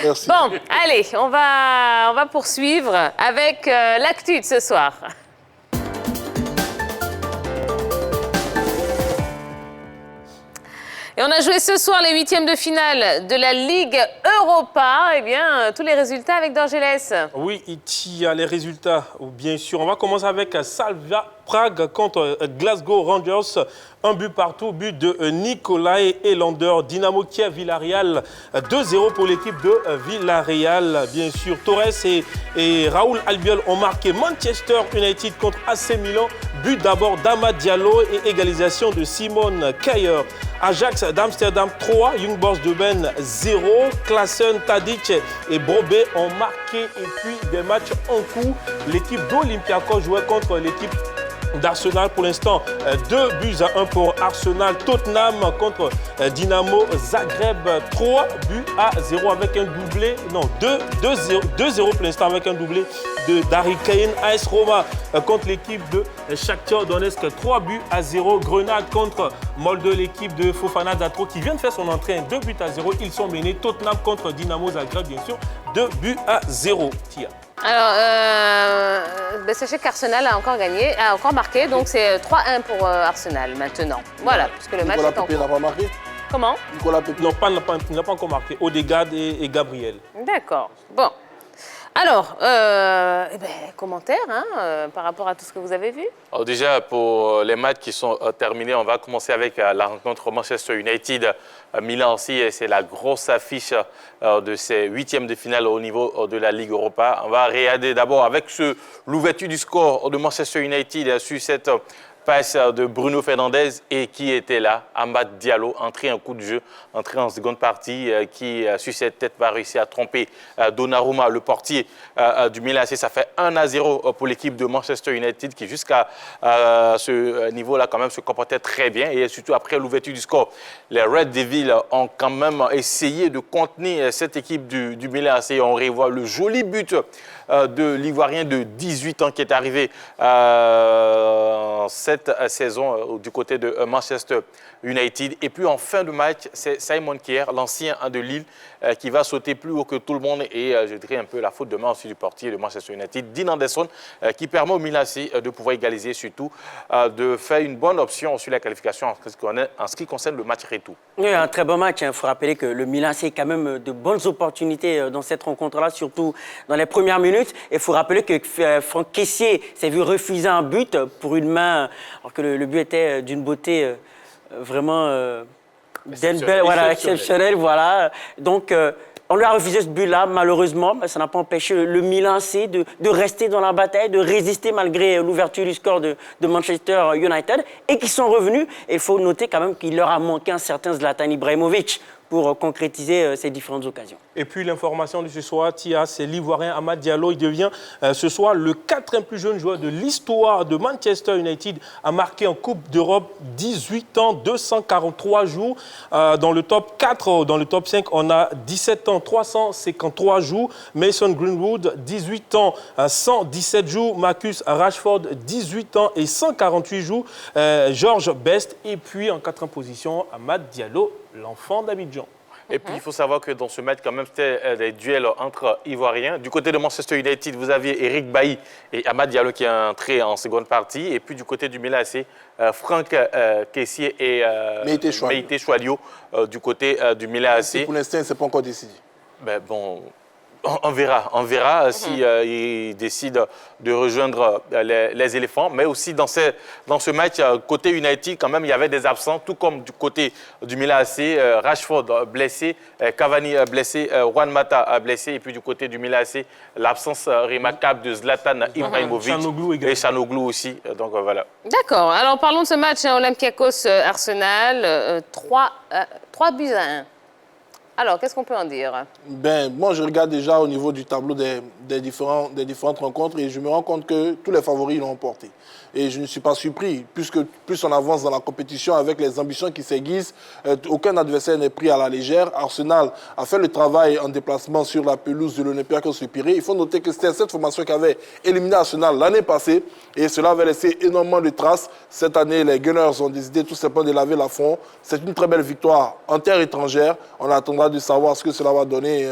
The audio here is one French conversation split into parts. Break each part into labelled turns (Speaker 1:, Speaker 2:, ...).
Speaker 1: Merci.
Speaker 2: Bon, allez, on va poursuivre avec l'actu de ce soir. Et on a joué ce soir les huitièmes de finale de la Ligue Europa. Eh bien, tous les résultats avec Dorgelès.
Speaker 3: Oui, il y a les résultats, bien sûr. On va commencer avec Slavia Prague contre Glasgow Rangers. Un but partout, but de Nikolai Elander. Dynamo Kiev, Villarreal, 2-0 pour l'équipe de Villarreal. Bien sûr, Torres et Raoul Albiol ont marqué. Manchester United contre AC Milan. But d'abord d'Amad Diallo et égalisation de Simone Kjaer. Ajax d'Amsterdam 3, Young Boys de Ben 0. Klaassen, Tadic et Brobé ont marqué. Et puis des matchs en cours. L'équipe d'Olympiakos jouait contre l'équipe d'Arsenal. Pour l'instant, 2-1 pour Arsenal. Tottenham contre Dynamo Zagreb, 3-0 avec un doublé. Non, 2-0 pour l'instant avec un doublé de Harry Kane. AS Roma contre l'équipe de Shakhtar Donetsk, 3-0. Grenade contre Molde, l'équipe de Fofana Datro qui vient de faire son entrée, 2-0. Ils sont menés. Tottenham contre Dynamo Zagreb, bien sûr, 2-0. Tia.
Speaker 2: Alors, sachez qu'Arsenal a encore gagné, a encore marqué, donc c'est 3-1 pour Arsenal maintenant. Voilà, parce que le match est en cours.
Speaker 1: Nicolas Pepe n'a pas marqué?
Speaker 2: Comment?
Speaker 1: Nicolas Pepe.
Speaker 3: Non, il n'a pas encore marqué. Odegaard et Gabriel.
Speaker 2: D'accord. Bon. Alors, commentaires par rapport à tout ce que vous avez vu.
Speaker 4: Alors déjà, pour les matchs qui sont terminés, on va commencer avec la rencontre Manchester United. Milan aussi, c'est la grosse affiche de ces huitièmes de finale au niveau de la Ligue Europa. On va regarder d'abord avec l'ouverture du score de Manchester United sur cette passe de Bruno Fernandes et qui était là, Amad Diallo, entré en coup de jeu, entré en seconde partie, qui sur cette tête va réussir à tromper Donnarumma, le portier du Milan AC. Ça fait 1-0 pour l'équipe de Manchester United qui jusqu'à ce niveau-là quand même se comportait très bien et surtout après l'ouverture du score, les Red Devils ont quand même essayé de contenir cette équipe du Milan AC. On revoit le joli but de l'Ivoirien de 18 ans qui est arrivé cette saison du côté de Manchester United. Et puis en fin de match, c'est Simon Kjaer, l'ancien de Lille, qui va sauter plus haut que tout le monde. Et je dirais un peu la faute de main aussi du portier de Manchester United, Dean Anderson, qui permet au Milan AC de pouvoir égaliser, surtout de faire une bonne option sur la qualification en ce qui concerne le match retour.
Speaker 5: Oui, un très bon match. Il faut rappeler que le Milan AC a quand même de bonnes opportunités dans cette rencontre-là, surtout dans les premières minutes. Il faut rappeler que Franck Kessié s'est vu refuser un but pour une main, alors que le but était d'une beauté vraiment exceptionnelle. Voilà. Donc, on lui a refusé ce but-là, malheureusement. Ça n'a pas empêché le Milan AC de rester dans la bataille, de résister malgré l'ouverture du score de Manchester United. Et qui sont revenus. Et il faut noter quand même qu'il leur a manqué un certain Zlatan Ibrahimovic pour concrétiser ces différentes occasions.
Speaker 3: Et puis l'information de ce soir, Tia, c'est l'Ivoirien Amad Diallo. Il devient ce soir le 4e plus jeune joueur de l'histoire de Manchester United à marquer en Coupe d'Europe, 18 ans, 243 jours. Dans le top 4, dans le top 5, on a 17 ans, 353 jours. Mason Greenwood, 18 ans, 117 jours. Marcus Rashford, 18 ans et 148 jours. George Best. Et puis en 4e position, Amad Diallo, l'enfant d'Abidjan.
Speaker 4: Et puis, il faut savoir que dans ce match, quand même, c'était des duels entre Ivoiriens. Du côté de Manchester United, vous aviez Eric Bailly et Amad Diallo qui est entré en seconde partie. Et puis, du côté du Milan AC, Franck Kessié et Meïté Choualio du côté du Milan AC.
Speaker 1: Pour l'instant, ce n'est pas encore décidé.
Speaker 4: Ben, bon, on verra si il décide de rejoindre les éléphants. Mais aussi dans ce match, côté United, quand même, il y avait des absents, tout comme du côté du Milan AC. Rashford blessé, Cavani blessé, Juan Mata blessé. Et puis du côté du Milan AC, l'absence remarquable de Zlatan Ibrahimovic et Chanoglu aussi. Donc voilà.
Speaker 2: D'accord. Alors parlons de ce match Olympiakos-Arsenal. 3-1. Alors, qu'est-ce qu'on peut en dire?
Speaker 1: Moi, je regarde déjà au niveau du tableau des différentes rencontres et je me rends compte que tous les favoris l'ont emporté. Et je ne suis pas surpris, puisque plus on avance dans la compétition avec les ambitions qui s'aiguisent, aucun adversaire n'est pris à la légère. Arsenal a fait le travail en déplacement sur la pelouse de l'Olympiakos Le Pirée. Il faut noter que c'était cette formation qui avait éliminé Arsenal l'année passée et cela avait laissé énormément de traces. Cette année, les Gunners ont décidé tout simplement de laver l'affront. C'est une très belle victoire en terre étrangère. On attendra de savoir ce que cela va donner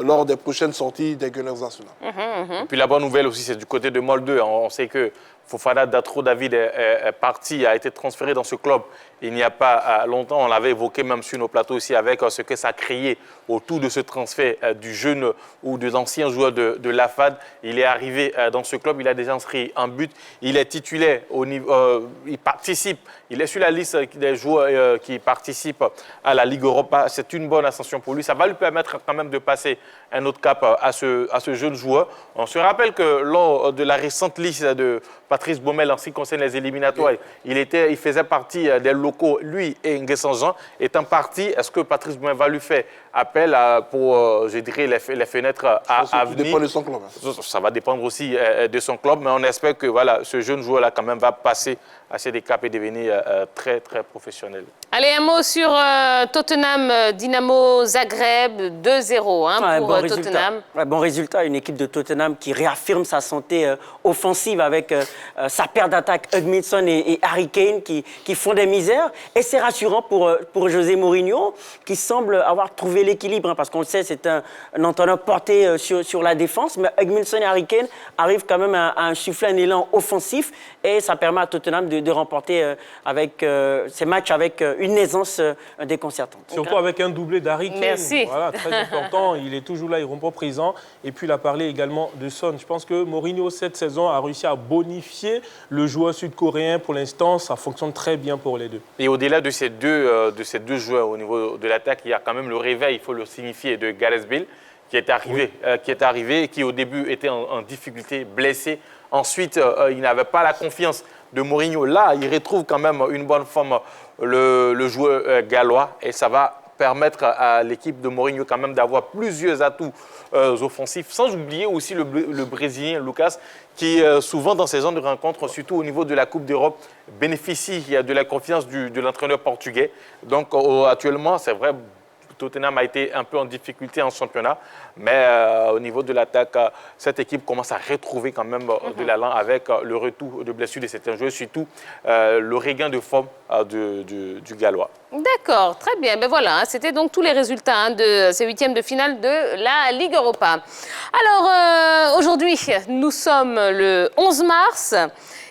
Speaker 1: lors des prochaines sorties des Gunners nationaux.
Speaker 4: Et puis la bonne nouvelle aussi, c'est du côté de Molde. On sait que Fofana Datro David est parti, a été transféré dans ce club il n'y a pas longtemps. On l'avait évoqué même sur nos plateaux aussi avec ce que ça a créé autour de ce transfert du jeune ou de l'ancien joueur de l'AFAD. Il est arrivé dans ce club, il a déjà inscrit un but. Il est titulaire au niveau, il participe. Il est sur la liste des joueurs qui participent à la Ligue Europa. C'est une bonne ascension pour lui. Ça va lui permettre quand même de passer un autre cap à ce jeune joueur. On se rappelle que lors de la récente liste de Patrice Baumel en ce qui concerne les éliminatoires, il faisait partie des locaux, lui et Nguessan Jean étant parti. Est-ce que Patrice Baumel va lui faire appel pour, je dirais, les fenêtres à venir?
Speaker 1: Ça dépend de son club.
Speaker 4: Ça va dépendre aussi de son club, mais on espère que voilà, ce jeune joueur-là quand même va passer à ces caps et devenir très, très professionnel.
Speaker 2: Allez, un mot sur Tottenham, Dynamo Zagreb, 2-0 pour Tottenham.
Speaker 5: Bon résultat, une équipe de Tottenham qui réaffirme sa santé offensive avec sa paire d'attaque Hugminson et Harry Kane qui font des misères. Et c'est rassurant pour José Mourinho qui semble avoir trouvé l'équilibre, parce qu'on le sait, c'est un entraîneur porté sur la défense, mais Hugminson et Harry Kane arrivent quand même à insuffler un élan offensif et ça permet à Tottenham de remporter ces matchs avec une aisance déconcertante.
Speaker 3: Surtout avec un doublé d'Harry Kane.
Speaker 2: Merci.
Speaker 3: Voilà, très important. Il est toujours là, il ne rompt pas présent. Et puis, il a parlé également de Son. Je pense que Mourinho, cette saison, a réussi à bonifier le joueur sud-coréen. Pour l'instant, ça fonctionne très bien pour les deux.
Speaker 4: Et au-delà de ces deux joueurs au niveau de l'attaque, il y a quand même le réveil, il faut le signifier, de Gareth Bale, qui est arrivé, qui au début était en difficulté, blessé. Ensuite, il n'avait pas la confiance de Mourinho. Là, il retrouve quand même une bonne forme, le joueur gallois, et ça va permettre à l'équipe de Mourinho quand même d'avoir plusieurs atouts offensifs, sans oublier aussi le Brésilien Lucas, qui souvent dans ces zones de rencontre, surtout au niveau de la Coupe d'Europe, bénéficie de la confiance de l'entraîneur portugais. Donc actuellement, c'est vrai, Tottenham a été un peu en difficulté en championnat, mais au niveau de l'attaque, cette équipe commence à retrouver quand même de l'allant avec le retour de blessures de certains joueurs, surtout le regain de forme du Gallois.
Speaker 2: D'accord, très bien. Ben voilà, c'était donc tous les résultats de ces huitièmes de finale de la Ligue Europa. Alors, aujourd'hui, nous sommes le 11 mars.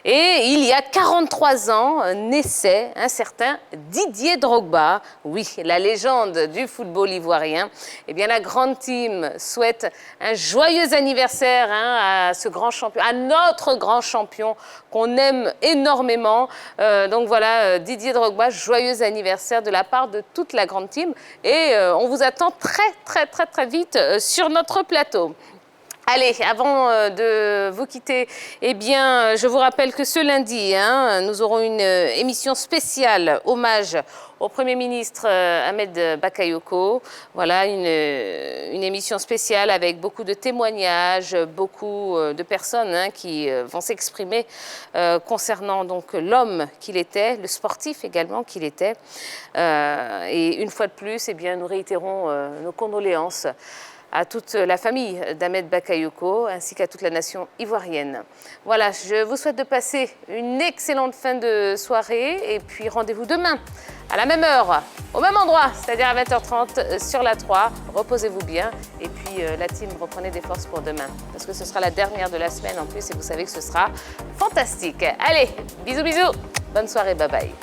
Speaker 2: Et il y a 43 ans, naissait un certain Didier Drogba. Oui, la légende du football ivoirien. Eh bien, la grande team souhaite un joyeux anniversaire à ce grand champion, à notre grand champion qu'on aime énormément. Donc voilà, Didier Drogba, joyeux anniversaire de la part de toute la grande team. Et on vous attend très vite sur notre plateau. Allez, avant de vous quitter, eh bien, je vous rappelle que ce lundi, nous aurons une émission spéciale hommage au Premier ministre Ahmed Bakayoko. Voilà, une émission spéciale avec beaucoup de témoignages, beaucoup de personnes qui vont s'exprimer concernant donc l'homme qu'il était, le sportif également qu'il était. Et une fois de plus, eh bien, nous réitérons nos condoléances à toute la famille d'Ahmed Bakayoko ainsi qu'à toute la nation ivoirienne. Voilà, je vous souhaite de passer une excellente fin de soirée et puis rendez-vous demain à la même heure, au même endroit, c'est-à-dire à 20h30 sur la 3. Reposez-vous bien et puis la team, reprenez des forces pour demain parce que ce sera la dernière de la semaine en plus et vous savez que ce sera fantastique. Allez, bisous, bonne soirée, bye bye.